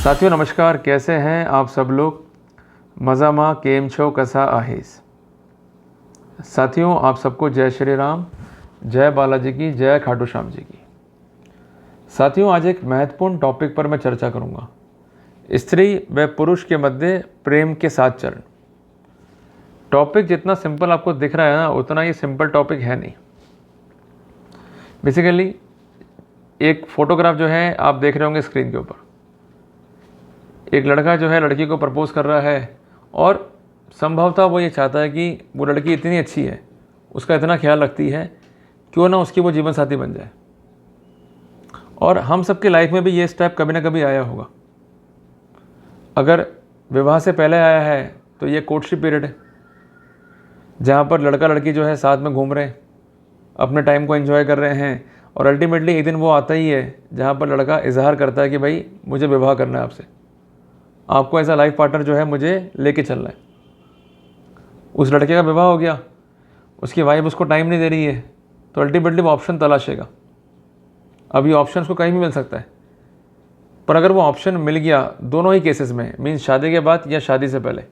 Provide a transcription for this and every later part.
साथियों नमस्कार, कैसे हैं आप सब लोग। मज़ामा केम छो कसा आहेस। साथियों आप सबको जय श्री राम, जय बालाजी की, जय खाटू श्याम जी की। साथियों आज एक महत्वपूर्ण टॉपिक पर मैं चर्चा करूंगा, स्त्री व पुरुष के मध्य प्रेम के 7 चरण। टॉपिक जितना सिंपल आपको दिख रहा है ना, उतना ही सिंपल टॉपिक है नहीं। बेसिकली एक फ़ोटोग्राफ जो है आप देख रहे होंगे स्क्रीन के ऊपर, एक लड़का जो है लड़की को प्रपोज कर रहा है और संभवतः वो ये चाहता है कि वो लड़की इतनी अच्छी है, उसका इतना ख्याल रखती है, क्यों ना उसकी वो जीवन साथी बन जाए। और हम सबके लाइफ में भी ये स्टेप कभी ना कभी आया होगा। अगर विवाह से पहले आया है तो ये कोर्टशिप पीरियड है, जहाँ पर लड़का लड़की जो है साथ में घूम रहे हैं, अपने टाइम को एंजॉय कर रहे हैं, और अल्टीमेटली एक दिन वो आता ही है जहाँ पर लड़का इजहार करता है कि भाई मुझे विवाह करना है आपसे, आपको ऐसा लाइफ पार्टनर जो है मुझे लेके चलना है। उस लड़के का विवाह हो गया, उसकी वाइफ उसको टाइम नहीं दे रही है, तो अल्टीमेटली वो ऑप्शन तलाशेगा। अब ये ऑप्शन उसको कहीं भी मिल सकता है, पर अगर वो ऑप्शन मिल गया दोनों ही केसेस में, मीन्स शादी के बाद या शादी से पहले,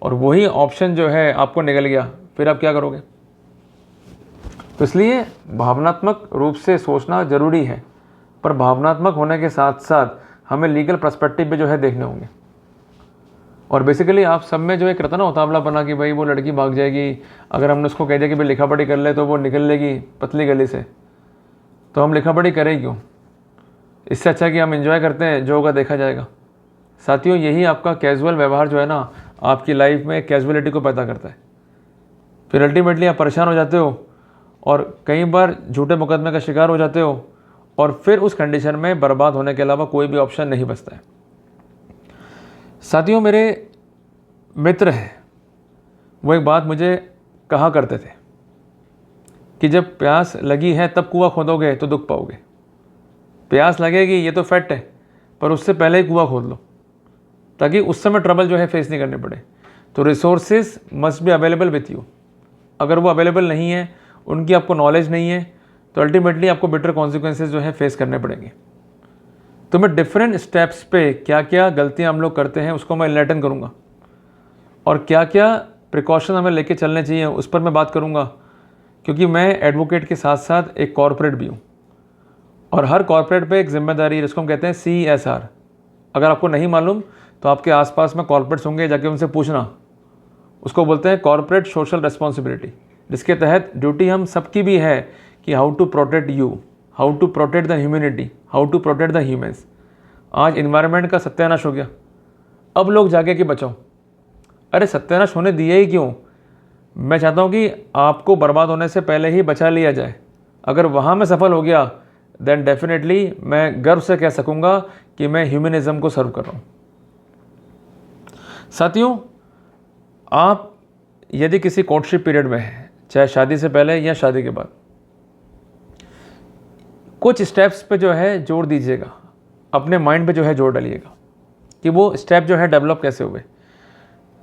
और वही ऑप्शन जो है आपको निकल गया, फिर आप क्या करोगे। तो इसलिए भावनात्मक रूप से सोचना ज़रूरी है, पर भावनात्मक होने के साथ साथ हमें लीगल पर्सपेक्टिव पे जो है देखने होंगे। और बेसिकली आप सब में जो एक रहता ना उतावला बना कि भाई वो लड़की भाग जाएगी, अगर हमने उसको कह दिया कि भाई लिखा पढ़ी कर ले तो वो निकल लेगी पतली गली से, तो हम लिखा पढ़ी करें क्यों। इससे अच्छा कि हम एंजॉय करते हैं, जो होगा देखा जाएगा। साथियों यही आपका कैजुअल व्यवहार जो है ना, आपकी लाइफ में कैजुअलिटी को पैदा करता है। फिर अल्टीमेटली आप परेशान हो जाते हो और कई बार झूठे मुकदमे का शिकार हो जाते हो, और फिर उस कंडीशन में बर्बाद होने के अलावा कोई भी ऑप्शन नहीं बचता है। साथियों मेरे मित्र हैं, वो एक बात मुझे कहा करते थे कि जब प्यास लगी है तब कुआं खोदोगे तो दुख पाओगे। प्यास लगेगी ये तो फैक्ट है, पर उससे पहले ही कुआं खोद लो, ताकि उस समय ट्रबल जो है फेस नहीं करने पड़े। तो resources must be available with you. अगर वो अवेलेबल नहीं है, उनकी आपको नॉलेज नहीं है, तो अल्टीमेटली आपको बिटर कॉन्सिक्वेंसेज जो है फेस करने पड़ेंगे। तो मैं डिफरेंट स्टेप्स पे क्या क्या गलतियां हम लोग करते हैं उसको मैं इनलाइटन करूंगा, और क्या क्या प्रिकॉशन हमें लेके चलने चाहिए उस पर मैं बात करूंगा, क्योंकि मैं एडवोकेट के साथ साथ एक कॉर्पोरेट भी हूँ, और हर कॉर्पोरेट पे एक जिम्मेदारी, जिसको हम कहते हैं CSR। अगर आपको नहीं मालूम तो आपके आसपास में कॉर्पोरेट्स होंगे, जाके उनसे पूछना। उसको बोलते हैं कॉर्पोरेट सोशल रिस्पॉन्सिबिलिटी, जिसके तहत ड्यूटी हम सबकी भी है कि how to protect you, how to protect the humanity, how to protect the humans. आज इन्वायरमेंट का सत्यानाश हो गया, अब लोग जाके कि बचाओ। अरे सत्यानाश होने दिए ही क्यों। मैं चाहता हूँ कि आपको बर्बाद होने से पहले ही बचा लिया जाए। अगर वहाँ मैं सफल हो गया, देन डेफिनेटली मैं गर्व से कह सकूँगा कि मैं ह्यूमनिज्म को सर्व कर रहा हूँ। साथियों आप यदि किसी कोर्टशिप पीरियड में हैं, चाहे शादी से पहले या शादी के बाद, कुछ स्टेप्स पे जो है जोर दीजिएगा, अपने माइंड पे जो है जोर डालिएगा कि वो स्टेप जो है डेवलप कैसे हुए।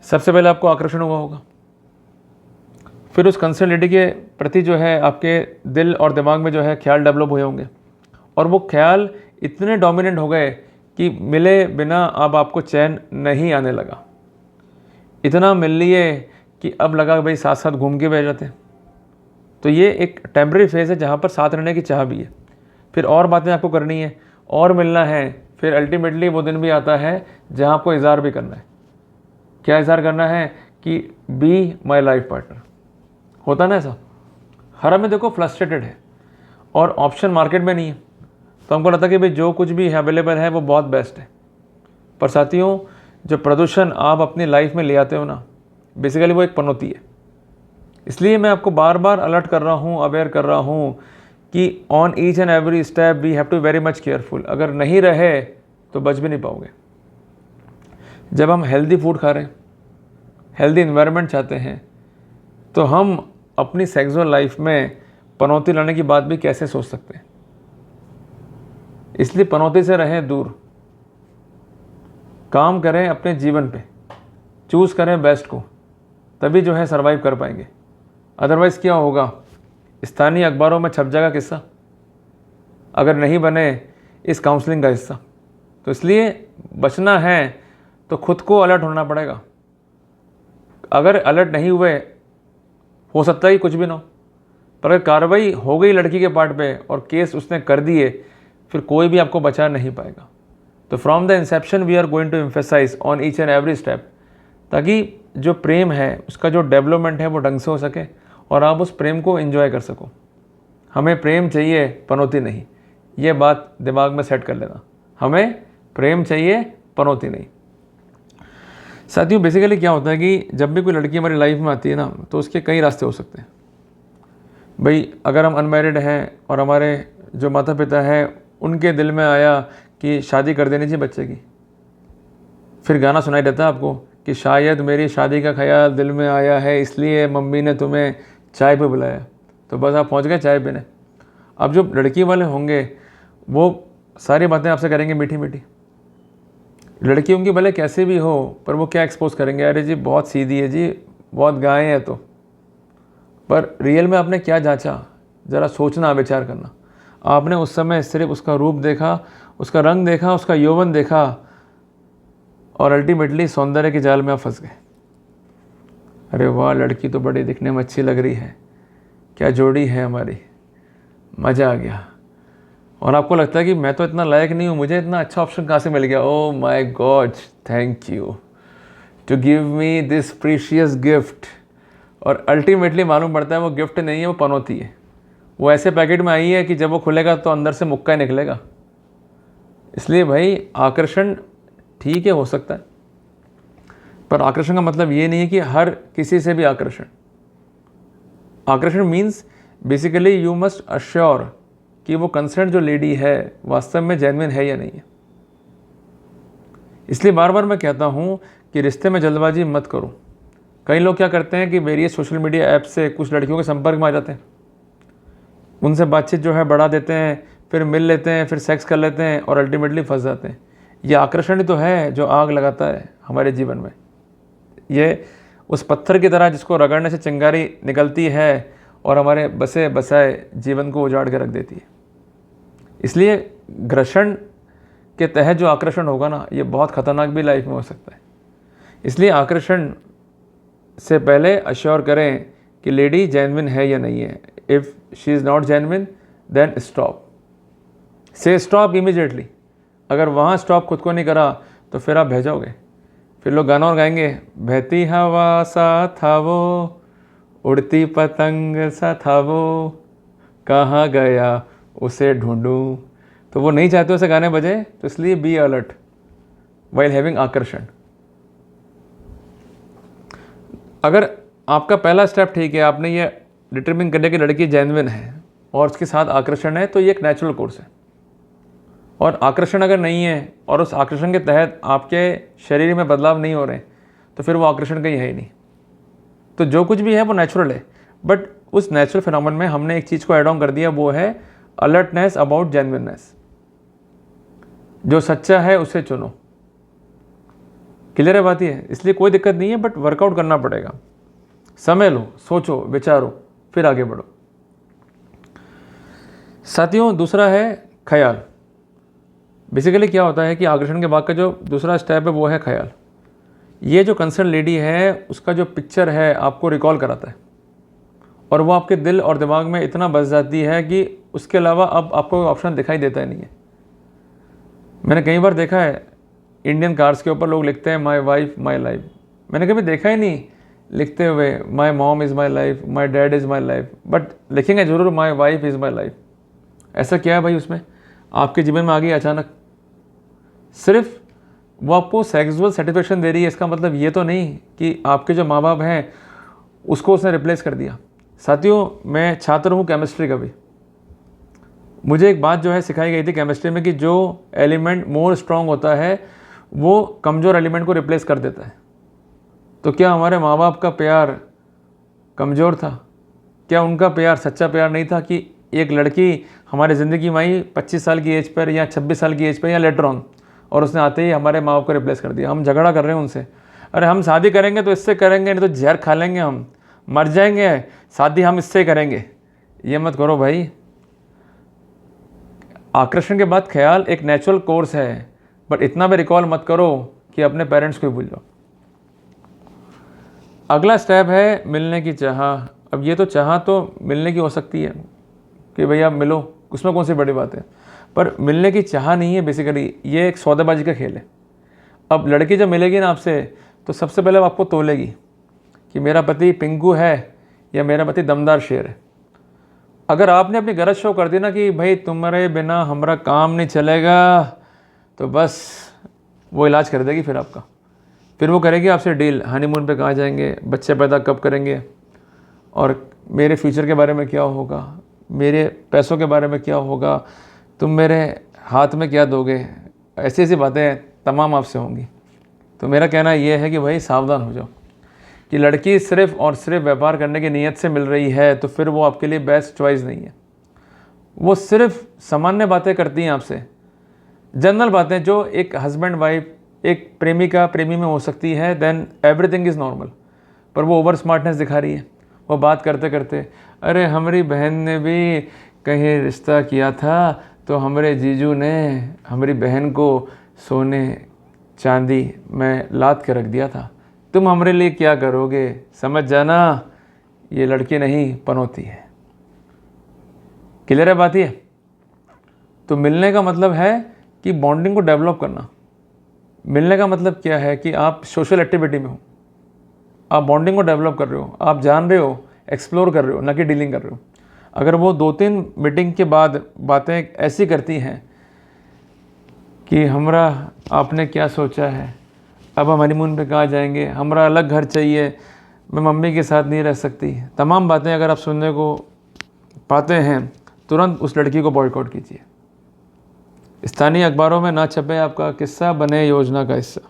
सबसे पहले आपको आकर्षण हुआ होगा, फिर उस कंसर्न लेडी के प्रति जो है आपके दिल और दिमाग में जो है ख्याल डेवलप हुए होंगे, और वो ख्याल इतने डोमिनेंट हो गए कि मिले बिना अब आपको चैन नहीं आने लगा। इतना मिल लिए कि अब लगा भाई साथ साथ घूम के बैठ जाते हैं। तो ये एक टेम्परेरी फेज़ है जहाँ पर साथ रहने की चाह भी है, फिर और बातें आपको करनी है और मिलना है, फिर अल्टीमेटली वो दिन भी आता है जहाँ आपको इज़हार भी करना है। क्या इज़हार करना है कि बी माई लाइफ पार्टनर। होता ना ऐसा, हर में देखो फ्रस्ट्रेटेड है और ऑप्शन मार्केट में नहीं है, तो हमको लगता है कि भाई जो कुछ भी अवेलेबल है वो बहुत बेस्ट है। पर साथियों जो प्रदूषण आप अपनी लाइफ में ले आते हो ना, बेसिकली वो एक पनौती है। इसलिए मैं आपको बार बार अलर्ट कर रहा हूँ, अवेयर कर रहा हूँ कि on each and every step we have to very much careful. अगर नहीं रहे तो बच भी नहीं पाओगे। जब हम हेल्दी फूड खा रहे हैं, हेल्दी इन्वायरमेंट चाहते हैं, तो हम अपनी सेक्सुअल लाइफ में पनौती लाने की बात भी कैसे सोच सकते हैं। इसलिए पनौती से रहें दूर, काम करें अपने जीवन पे, चूज़ करें बेस्ट को, तभी जो है सर्वाइव कर पाएंगे। अदरवाइज़ क्या होगा, स्थानीय अखबारों में छप जाएगा किस्सा, अगर नहीं बने इस काउंसलिंग का हिस्सा। तो इसलिए बचना है तो खुद को अलर्ट होना पड़ेगा। अगर अलर्ट नहीं हुए, हो सकता है कि कुछ भी ना हो, पर अगर कार्रवाई हो गई लड़की के पार्ट पे और केस उसने कर दिए, फिर कोई भी आपको बचा नहीं पाएगा। तो from the inception we are going to emphasise on each and every step, ताकि जो प्रेम है उसका जो डेवलपमेंट है वो ढंग से हो सके और आप उस प्रेम को एंजॉय कर सको। हमें प्रेम चाहिए, पनौती नहीं। ये बात दिमाग में सेट कर लेना, हमें प्रेम चाहिए, पनौती नहीं। साथियों, बेसिकली क्या होता है कि जब भी कोई लड़की हमारी लाइफ में आती है ना, तो उसके कई रास्ते हो सकते हैं। भाई अगर हम अनमैरिड हैं और हमारे जो माता पिता हैं उनके दिल में आया कि शादी कर देनी चाहिए बच्चे की, फिर गाना सुनाई देता है आपको कि शायद मेरी शादी का ख्याल दिल में आया है, इसलिए मम्मी ने तुम्हें चाय पे बुलाया। तो बस आप पहुंच गए चाय पीने। अब जो लड़की वाले होंगे वो सारी बातें आपसे करेंगे मीठी मीठी। लड़की उनकी भले कैसे भी हो, पर वो क्या एक्सपोज करेंगे, अरे जी बहुत सीधी है जी, बहुत गाय है। तो पर रियल में आपने क्या जांचा, ज़रा सोचना, विचार करना। आपने उस समय सिर्फ उसका रूप देखा, उसका रंग देखा, उसका यौवन देखा और अल्टीमेटली सौंदर्य के जाल में आप फंस गए। अरे वाह, लड़की तो बड़ी दिखने में अच्छी लग रही है, क्या जोड़ी है हमारी, मज़ा आ गया। और आपको लगता है कि मैं तो इतना लायक नहीं हूँ, मुझे इतना अच्छा ऑप्शन कहाँ से मिल गया। Oh my God, thank you to give me this precious gift. और अल्टीमेटली मालूम पड़ता है वो गिफ्ट नहीं है, वो पनौती है। वो ऐसे पैकेट में आई है कि जब वो खुलेगा तो अंदर से मुक्का ही निकलेगा। इसलिए भाई आकर्षण ठीक है, हो सकता है, पर आकर्षण का मतलब ये नहीं है कि हर किसी से भी आकर्षण। आकर्षण means basically you must assure कि वो कंसर्न जो लेडी है वास्तव में जेन्युइन है या नहीं है। इसलिए बार बार मैं कहता हूँ कि रिश्ते में जल्दबाजी मत करो। कई लोग क्या करते हैं कि वेरियस सोशल मीडिया ऐप से कुछ लड़कियों के संपर्क में आ जाते हैं, उनसे बातचीत जो है बढ़ा देते हैं, फिर मिल लेते हैं, फिर सेक्स कर लेते हैं और अल्टीमेटली फंस जाते हैं। ये आकर्षण ही तो है जो आग लगाता है हमारे जीवन में। ये उस पत्थर की तरह जिसको रगड़ने से चिंगारी निकलती है और हमारे बसे बसाए जीवन को उजाड़ के रख देती है। इसलिए घर्षण के तहत जो आकर्षण होगा ना, ये बहुत खतरनाक भी लाइफ में हो सकता है। इसलिए आकर्षण से पहले अश्योर करें कि लेडी जेन्युइन है या नहीं है। If she is not genuine then stop, say stop immediately. अगर वहाँ स्टॉप खुद को नहीं करा तो फिर आप बह जाओगे। फिर लोग गाना और गाएंगे, बहती हवा सा था वो, उड़ती पतंग सा था वो, कहाँ गया उसे ढूंढूं। तो वो नहीं चाहते उसे गाने बजे, तो इसलिए बी अलर्ट वाइल हैविंग आकर्षण। अगर आपका पहला स्टेप ठीक है, आपने ये डिटरमिन करने की लड़की जेन्युइन है और उसके साथ आकर्षण है, तो ये एक नेचुरल कोर्स है। और आकर्षण अगर नहीं है और उस आकर्षण के तहत आपके शरीर में बदलाव नहीं हो रहे, तो फिर वो आकर्षण कहीं है ही नहीं। तो जो कुछ भी है वो नेचुरल है, बट उस नेचुरल फिनोमेनन में हमने एक चीज़ को ऐड ऑन कर दिया, वो है अलर्टनेस अबाउट जेन्युइननेस। जो सच्चा है उसे चुनो। क्लियर है बात ये? इसलिए कोई दिक्कत नहीं है, बट वर्कआउट करना पड़ेगा। समय लो, सोचो, विचारो, फिर आगे बढ़ो। साथियों, दूसरा है ख्याल। बेसिकली क्या होता है कि आकर्षण के बाद का जो दूसरा स्टेप है वो है ख्याल। ये जो कंसर्न लेडी है उसका जो पिक्चर है आपको रिकॉल कराता है और वो आपके दिल और दिमाग में इतना बस जाती है कि उसके अलावा अब आपको कोई ऑप्शन दिखाई देता ही नहीं है। मैंने कई बार देखा है इंडियन कार्स के ऊपर लोग लिखते हैं माई वाइफ माई लाइफ। मैंने कभी देखा ही नहीं लिखते हुए my mom is my life, my dad is my life, but लिखेंगे ज़रूर my wife is my life. ऐसा क्या है भाई उसमें? आपके जीवन में आ गई अचानक, सिर्फ वो आपको सेक्सुअल सेटिस्फेक्शन दे रही है। इसका मतलब ये तो नहीं कि आपके जो माँ बाप हैं उसको उसने रिप्लेस कर दिया। साथियों, मैं छात्र हूँ केमिस्ट्री का भी। मुझे एक बात जो है सिखाई गई थी केमिस्ट्री में कि जो एलिमेंट मोर स्ट्रॉन्ग होता है वो कमज़ोर एलिमेंट को रिप्लेस कर देता है। तो क्या हमारे माँ बाप का प्यार कमज़ोर था? क्या उनका प्यार सच्चा प्यार नहीं था कि एक लड़की हमारी ज़िंदगी में आई 25 साल की एज पर या 26 साल की एज पर या लेटर ऑन, और उसने आते ही हमारे माँ बाप को रिप्लेस कर दिया? हम झगड़ा कर रहे हैं उनसे, अरे हम शादी करेंगे तो इससे करेंगे, नहीं तो जहर खा लेंगे, हम मर जाएंगे, शादी हम इससे करेंगे। ये मत करो भाई। आकर्षण के बाद ख्याल एक नेचुरल कोर्स है। बट इतना भी रिकॉल मत करो कि अपने पेरेंट्स को ही भूल जाओ। अगला स्टेप है मिलने की चाह। अब ये तो चाह तो मिलने की हो सकती है कि भैया आप मिलो, उसमें कौन सी बड़ी बात है, पर मिलने की चाह नहीं है। बेसिकली ये एक सौदेबाजी का खेल है। अब लड़की जब मिलेगी ना आपसे, तो सबसे पहले वो आपको तोलेगी कि मेरा पति पिंकू है या मेरा पति दमदार शेर है। अगर आपने अपनी गरज शो कर दी ना कि भाई तुम्हारे बिना हमारा काम नहीं चलेगा, तो बस वो इलाज कर देगी फिर आपका। फिर वो करेगी आपसे डील, हनीमून पे कहाँ जाएंगे, बच्चे पैदा कब करेंगे, और मेरे फ्यूचर के बारे में क्या होगा, मेरे पैसों के बारे में क्या होगा, तुम मेरे हाथ में क्या दोगे, ऐसी ऐसी बातें तमाम आपसे होंगी। तो मेरा कहना यह है कि भाई सावधान हो जाओ कि लड़की सिर्फ़ और सिर्फ व्यापार करने की नीयत से मिल रही है तो फिर वो आपके लिए बेस्ट चॉइस नहीं है। वो सिर्फ सामान्य बातें करती हैं आपसे, जनरल बातें जो एक हस्बैंड वाइफ, एक प्रेमिका प्रेमी में हो सकती है, देन एवरीथिंग इज़ नॉर्मल। पर वो ओवर स्मार्टनेस दिखा रही है। वो बात करते करते, अरे हमारी बहन ने भी कहीं रिश्ता किया था तो हमारे जीजू ने हमारी बहन को सोने चांदी में लाद के रख दिया था, तुम हमारे लिए क्या करोगे, समझ जाना ये लड़की नहीं पनौती है। क्लियर है बात ये? तो मिलने का मतलब है कि बॉन्डिंग को डेवलप करना। मिलने का मतलब क्या है कि आप सोशल एक्टिविटी में हो, आप बॉन्डिंग को डेवलप कर रहे हो, आप जान रहे हो, एक्सप्लोर कर रहे हो, ना कि डीलिंग कर रहे हो। अगर वो 2-3 मीटिंग के बाद बातें ऐसी करती हैं कि हमरा आपने क्या सोचा है, अब हम हनीमून पे कहाँ जाएंगे, हमरा अलग घर चाहिए, मैं मम्मी के साथ नहीं रह सकती, तमाम बातें अगर आप सुनने को पाते हैं, तुरंत उस लड़की को बॉयकॉट कीजिए। स्थानीय अखबारों में ना छपे आपका किस्सा, बने योजना का हिस्सा।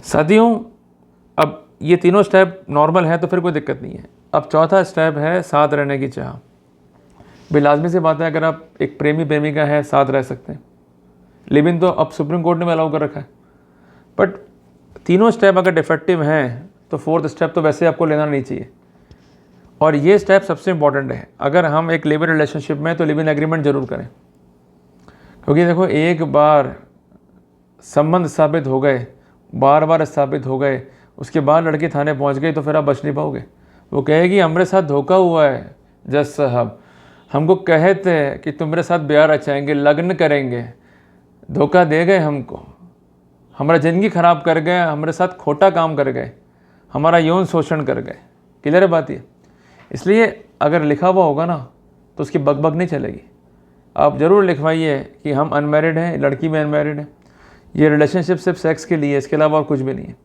साथियों, अब ये तीनों स्टेप नॉर्मल है तो फिर कोई दिक्कत नहीं है। अब चौथा स्टेप है साथ रहने की चाह। भाई लाजमी सी बात है, अगर आप एक प्रेमी प्रेमिका है साथ रह सकते हैं। लिव इन तो अब सुप्रीम कोर्ट ने भी अलाउ कर रखा है, बट तीनों स्टेप अगर डिफेक्टिव हैं तो फोर्थ स्टेप तो वैसे आपको लेना नहीं चाहिए। और ये स्टेप सबसे इंपॉर्टेंट है। अगर हम एक लिव इन रिलेशनशिप में तो लिव इन एग्रीमेंट ज़रूर करें, क्योंकि देखो एक बार संबंध स्थापित हो गए, बार बार स्थापित हो गए, उसके बाद लड़की थाने पहुंच गई तो फिर आप बच नहीं पाओगे। वो कहेगी हमारे साथ धोखा हुआ है जज साहब, हमको कहे थे कि तुम्हारे साथ ब्याह रचाएंगे, लग्न करेंगे, धोखा दे गए हमको, हमारा ज़िंदगी ख़राब कर गए, हमारे साथ खोटा काम कर गए, हमारा यौन शोषण कर गए। क्लियर है बात ये? इसलिए अगर लिखा हुआ होगा ना तो उसकी बकबक नहीं चलेगी। आप ज़रूर लिखवाइए कि हम अनमैरिड हैं, लड़की भी अनमैरिड है, ये रिलेशनशिप सिर्फ सेक्स के लिए, इसके अलावा और कुछ भी नहीं है।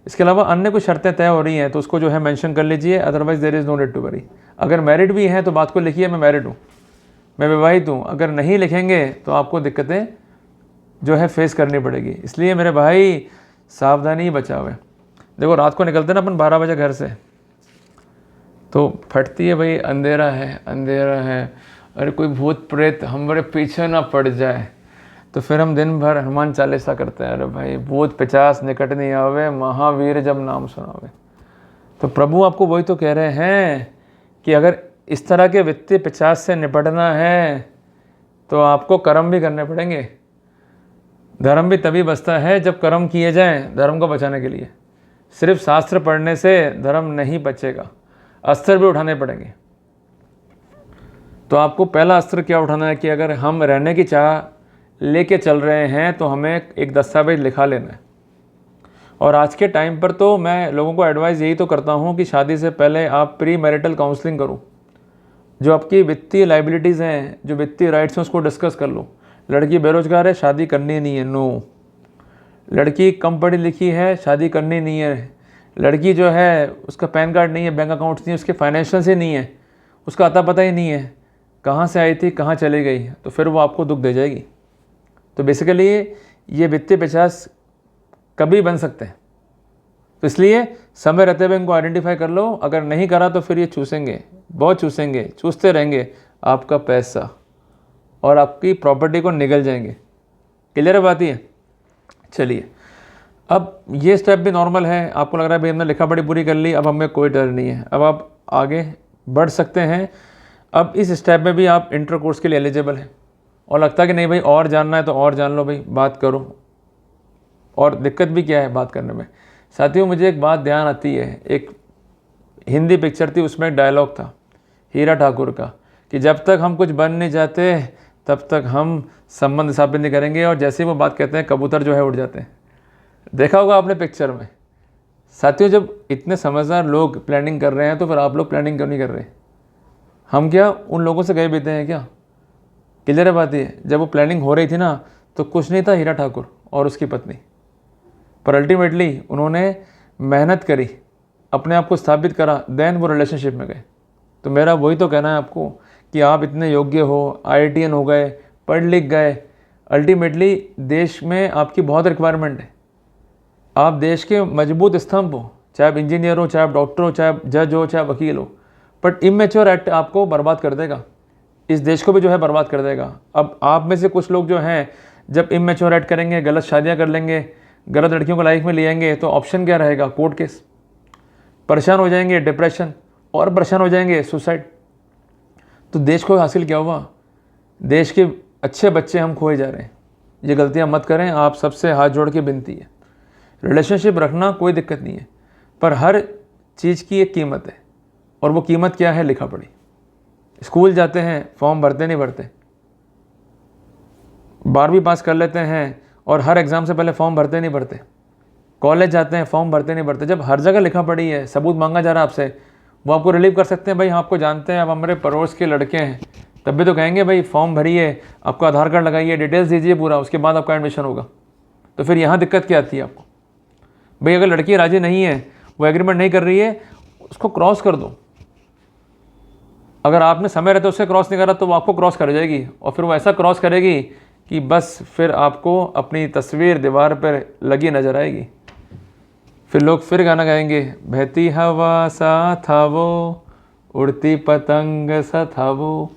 इसके अलावा अन्य कुछ शर्तें तय हो रही हैं तो उसको जो है मेंशन कर लीजिए, otherwise there is no need to worry. अगर मैरिड भी हैं तो बात को लिखिए, मैं मैरिड हूँ, मैं विवाहित हूँ। अगर नहीं लिखेंगे तो आपको दिक्कतें जो है फेस करनी पड़ेगी। इसलिए मेरे भाई सावधानी ही बचाओ है। देखो रात को निकलते ना अपन 12 बजे घर से, तो फटती है भाई अंधेरा है अंधेरा है, अरे कोई भूत प्रेत हमारे पीछे ना पड़ जाए, तो फिर हम दिन भर हनुमान चालीसा करते हैं, अरे भाई भूत पिशाच निकट नहीं आवे, महावीर जब नाम सुनावे। तो प्रभु आपको वही तो कह रहे हैं कि अगर इस तरह के वित्तीय पिशाच से निपटना है तो आपको कर्म भी करने पड़ेंगे। धर्म भी तभी बचता है जब कर्म किए जाएं धर्म को बचाने के लिए। सिर्फ शास्त्र पढ़ने से धर्म नहीं बचेगा, अस्त्र भी उठाने पड़ेंगे। तो आपको पहला अस्त्र क्या उठाना है कि अगर हम रहने की चाह लेके चल रहे हैं तो हमें एक दस्तावेज लिखा लेना है। और आज के टाइम पर तो मैं लोगों को एडवाइस यही तो करता हूँ कि शादी से पहले आप प्री मैरिटल काउंसलिंग करो। जो आपकी वित्तीय लाइबिलिटीज़ हैं, जो वित्तीय राइट्स हैं, उसको डिस्कस कर लो। लड़की बेरोजगार है, शादी करनी नहीं है, नो। लड़की कम पढ़ी लिखी है, शादी करनी नहीं है। लड़की जो है उसका पैन कार्ड नहीं है, बैंक अकाउंट्स नहीं है, उसके फाइनेंशियल से नहीं है, उसका अता पता ही नहीं है, कहाँ से आई थी कहाँ चली गई, तो फिर वो आपको दुख दे जाएगी। तो बेसिकली ये वित्तीय पिशाच कभी बन सकते हैं। तो इसलिए समय रहते हुए इनको आइडेंटिफाई कर लो। अगर नहीं करा तो फिर ये चूसेंगे, बहुत चूसेंगे, चूसते रहेंगे आपका पैसा और आपकी प्रॉपर्टी को निगल जाएंगे। क्लियर है बात ये? चलिए, अब ये स्टेप भी नॉर्मल है। आपको लग रहा है भाई हमने लिखा पढ़ी पूरी कर ली, अब हमें कोई डर नहीं है, अब आप आगे बढ़ सकते हैं। अब इस स्टेप में भी आप इंटरकोर्स के लिए एलिजिबल हैं। और लगता है कि नहीं भाई और जानना है तो और जान लो भाई, बात करो। और दिक्कत भी क्या है बात करने में। साथियों मुझे एक बात ध्यान आती है, एक हिंदी पिक्चर थी, उसमें एक डायलॉग था हीरा ठाकुर का कि जब तक हम कुछ बन नहीं जाते तब तक हम संबंध स्थापित नहीं करेंगे, और जैसे ही वो बात कहते हैं कबूतर जो है उड़ जाते हैं। देखा होगा आपने पिक्चर में। साथियों जब इतने समझदार लोग प्लानिंग कर रहे हैं तो फिर आप लोग प्लानिंग क्यों नहीं कर रहे? हम क्या उन लोगों से गए बीते हैं क्या? क्लियर है बात ये। जब वो प्लानिंग हो रही थी ना तो कुछ नहीं था हीरा ठाकुर और उसकी पत्नी, पर अल्टीमेटली उन्होंने मेहनत करी, अपने आप को स्थापित करा, देन वो रिलेशनशिप में गए। तो मेरा वही तो कहना है आपको कि आप इतने योग्य हो, IITian हो गए, पढ़ लिख गए, अल्टीमेटली देश में आपकी बहुत रिक्वायरमेंट है। आप देश के मजबूत स्तंभ हो, चाहे आप इंजीनियर हो, चाहे आप डॉक्टर हो, चाहे आप जज हो, चाहे वकील हो, बट इमेच्योर एक्ट आपको बर्बाद कर देगा, इस देश को भी जो है बर्बाद कर देगा। अब आप में से कुछ लोग जो हैं जब इमेच्योर एक्ट करेंगे, गलत शादियाँ कर लेंगे, गलत लड़कियों को लाइफ में ले आएंगे, तो ऑप्शन क्या रहेगा? Court case. परेशान हो जाएंगे, डिप्रेशन, और परेशान हो जाएंगे, सुसाइड। तो देश को हासिल क्या हुआ? देश के अच्छे बच्चे हम खोए जा रहे हैं। ये गलतियां मत करें, आप सबसे हाथ जोड़ के विनती है। रिलेशनशिप रखना कोई दिक्कत नहीं है, पर हर चीज़ की एक कीमत है, और वो कीमत क्या है? लिखा पढ़ी। स्कूल जाते हैं, फॉर्म भरते नहीं भरते, 12वीं पास कर लेते हैं और हर एग्ज़ाम से पहले फॉर्म भरते नहीं भरते, कॉलेज जाते हैं, फॉर्म भरते नहीं भरते। जब हर जगह लिखा पढ़ी है, सबूत मांगा जा रहा है आपसे, वो आपको रिलीव कर सकते हैं, भाई हम आपको जानते हैं, आप हमारे पड़ोस के लड़के हैं, तब भी तो कहेंगे भाई फॉर्म भरिए, आपका आधार कार्ड लगाइए, डिटेल्स दीजिए पूरा, उसके बाद आपका एडमिशन होगा। तो फिर यहाँ दिक्कत क्या आती है आपको? भाई अगर लड़की राजी नहीं है, वो एग्रीमेंट नहीं कर रही है, उसको क्रॉस कर दो। अगर आपने समय रहते उससे क्रॉस नहीं करा तो वो आपको क्रॉस कर जाएगी, और फिर वो ऐसा क्रॉस करेगी कि बस फिर आपको अपनी तस्वीर दीवार पर लगी नजर आएगी। फिर लोग फिर गाना गाएंगे, बहती हवा सा था वो, उड़ती पतंग सा था वो।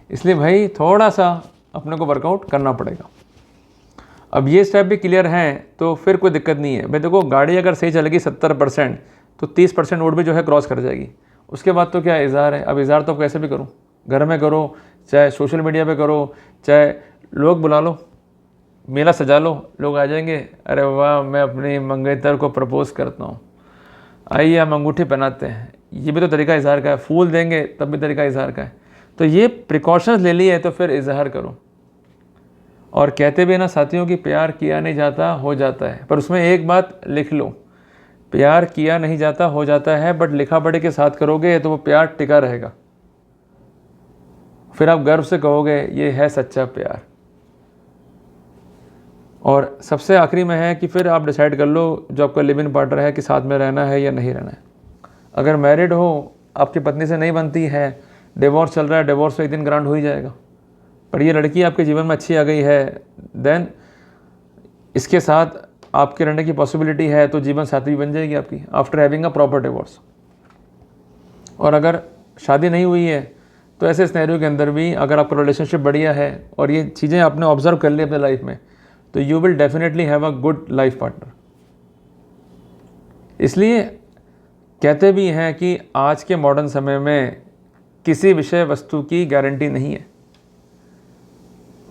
इसलिए भाई थोड़ा सा अपने को वर्कआउट करना पड़ेगा। अब ये स्टेप भी क्लियर हैं तो फिर कोई दिक्कत नहीं है। भाई देखो, गाड़ी अगर सही चलेगी 70% तो 30% रोड भी जो है क्रॉस कर जाएगी। उसके बाद तो क्या इज़हार है। अब इज़हार तो कैसे भी करूँ, घर में करो, चाहे सोशल मीडिया पे करो, चाहे लोग बुला लो, मेला सजा लो, लोग आ जाएंगे, अरे वाह मैं अपनी मंगेतर को प्रपोज करता हूँ, आइए हम अंगूठी पहनाते हैं। ये भी तो तरीका इज़हार का है। फूल देंगे तब भी तरीका इज़हार का है। तो ये प्रिकॉशंस ले लिए तो फिर इज़हार करो। और कहते भी ना साथियों कि प्यार किया नहीं जाता हो जाता है, पर उसमें एक बात लिख लो, प्यार किया नहीं जाता हो जाता है, बट लिखा पढ़ी के साथ करोगे तो वो प्यार टिका रहेगा। फिर आप गर्व से कहोगे ये है सच्चा प्यार। और सबसे आखिरी में है कि फिर आप डिसाइड कर लो जो आपका लिव इन पार्टनर है कि साथ में रहना है या नहीं रहना है। अगर मैरिड हो, आपकी पत्नी से नहीं बनती है, डिवोर्स चल रहा है, डिवोर्स तो एक दिन ग्रांट हो ही जाएगा, पर ये लड़की आपके जीवन में अच्छी आ गई है, देन इसके साथ आपके रहने की पॉसिबिलिटी है, तो जीवन साथी भी बन जाएगी आपकी after having a proper divorce. और अगर शादी नहीं हुई है तो ऐसे सिनेरियो के अंदर भी अगर आपका रिलेशनशिप बढ़िया है और ये चीज़ें आपने ऑब्जर्व कर ली अपने लाइफ में, तो you will definitely have a good life partner. इसलिए कहते भी हैं कि आज के मॉडर्न समय में किसी विषय वस्तु की गारंटी नहीं है,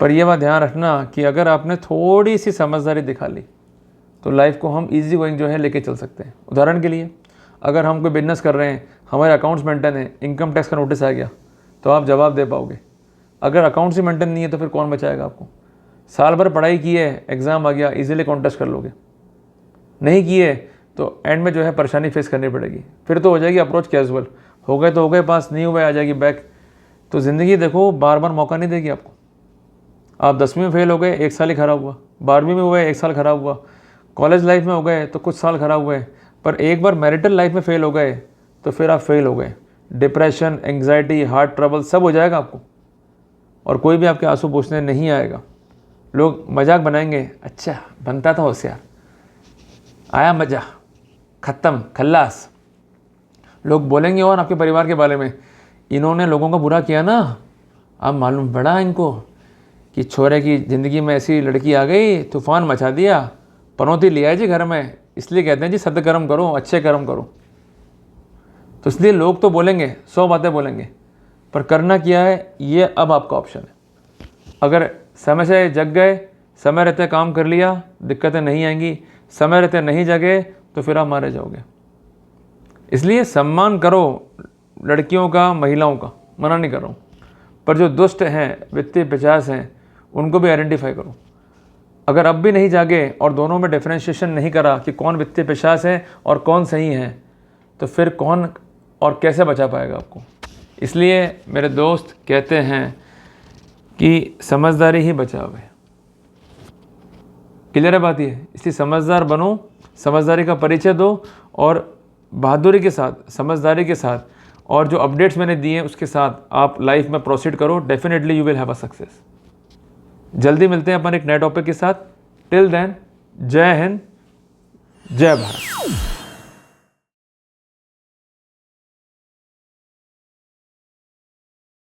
पर यह बात ध्यान रखना कि अगर आपने थोड़ी सी समझदारी दिखा ली तो लाइफ को हम इजी गोइंग जो है लेके चल सकते हैं। उदाहरण के लिए, अगर हम कोई बिजनेस कर रहे हैं, हमारे अकाउंट्स मेंटेन है, इनकम टैक्स का नोटिस आ गया तो आप जवाब दे पाओगे। अगर अकाउंट्स ही मेंटेन नहीं है तो फिर कौन बचाएगा आपको? साल भर पढ़ाई की है, एग्ज़ाम आ गया, इजीली कॉन्टेस्ट कर लोगे। नहीं किए तो एंड में जो है परेशानी फेस करनी पड़ेगी। फिर तो हो जाएगी अप्रोच कैजुअल, हो गए तो हो गए पास, नहीं हुए आ जाएगी बैक। तो ज़िंदगी देखो बार बार मौका नहीं देगी आपको। आप 10वीं में फेल हो गए, 1 साल ही खराब हुआ, 12वीं में हुए 1 साल खराब हुआ, कॉलेज लाइफ में हो गए तो कुछ साल खराब हुए, पर एक बार मैरिटल लाइफ में फेल हो गए तो फिर आप फेल हो गए। डिप्रेशन, एंग्जाइटी, हार्ट ट्रबल सब हो जाएगा आपको, और कोई भी आपके आंसू पूछने नहीं आएगा। लोग मजाक बनाएंगे, अच्छा बनता था होशियार, आया मजा, ख़त्म, खल्लास। लोग बोलेंगे और आपके परिवार के बारे में, इन्होंने लोगों का बुरा किया ना, अब मालूम पड़ा इनको कि छोरे की ज़िंदगी में ऐसी लड़की आ गई, तूफ़ान मचा दिया, पनौती लिया है जी घर में। इसलिए कहते हैं जी सद्कर्म करो, अच्छे कर्म करो। तो इसलिए लोग तो बोलेंगे, 100 बातें बोलेंगे, पर करना क्या है ये अब आपका ऑप्शन है। अगर समय से जग गए, समय रहते काम कर लिया, दिक्कतें नहीं आएंगी। समय रहते नहीं जगे तो फिर आप मारे जाओगे। इसलिए सम्मान करो लड़कियों का, महिलाओं का, मना नहीं कर रहा हूँ, पर जो दुष्ट हैं, वित्तीय पिशाच हैं, उनको भी आइडेंटिफाई करो। अगर अब भी नहीं जागे और दोनों में डिफरेंशिएशन नहीं करा कि कौन वित्तीय पिशाच है और कौन सही है, तो फिर कौन और कैसे बचा पाएगा आपको। इसलिए मेरे दोस्त कहते हैं कि समझदारी ही बचाव है। क्लियर है बात ये। इसलिए समझदार बनो, समझदारी का परिचय दो और बहादुरी के साथ, समझदारी के साथ और जो अपडेट्स मैंने दिए हैं उसके साथ आप लाइफ में प्रोसीड करो। Definitely you will have a success. जल्दी मिलते हैं अपन एक नए टॉपिक के साथ। टिल देन, जय हिंद, जय भारत।